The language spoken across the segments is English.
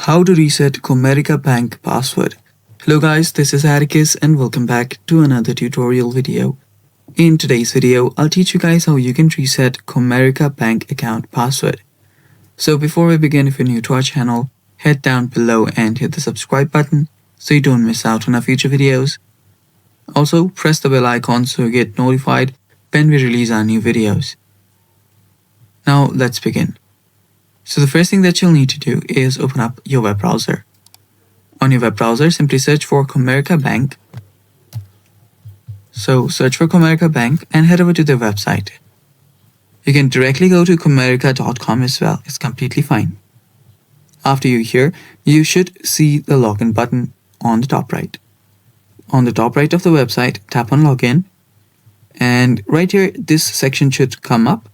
How to reset Comerica Bank password. Hello guys, this is Atticus and welcome back to another tutorial video. In today's video, I'll teach you guys how you can reset Comerica Bank account password. So before we begin, if you're new to our channel, head down below and hit the subscribe button so you don't miss out on our future videos. Also, press the bell icon so you get notified when we release our new videos. Now let's begin. So the first thing that you'll need to do is open up your web browser. On your web browser, simply search for Comerica Bank. So search for Comerica Bank and head over to their website. You can directly go to comerica.com as well. It's completely fine. After you're here, you should see the login button on the top right. On the top right of the website, tap on login. And right here, this section should come up.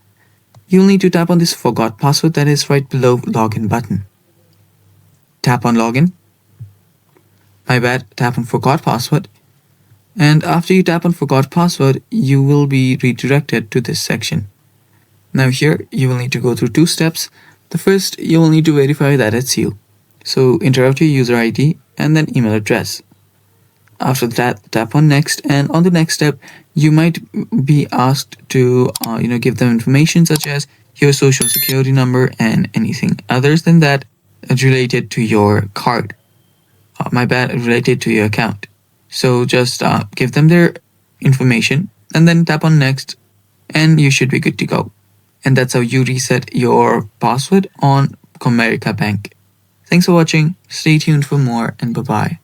You'll need to tap on this forgot password that is right below login button. Tap on login. Tap on forgot password. And after you tap on forgot password, you will be redirected to this section. Now here, you will need to go through two steps. The first, you will need to verify that it's you. So enter out your user ID and then email address. After that, tap on next, and on the next step, you might be asked to give them information such as your social security number and anything others than that related to your card. Related to your account. So just give them their information and then tap on next and you should be good to go. And that's how you reset your password on Comerica Bank. Thanks for watching. Stay tuned for more and bye-bye.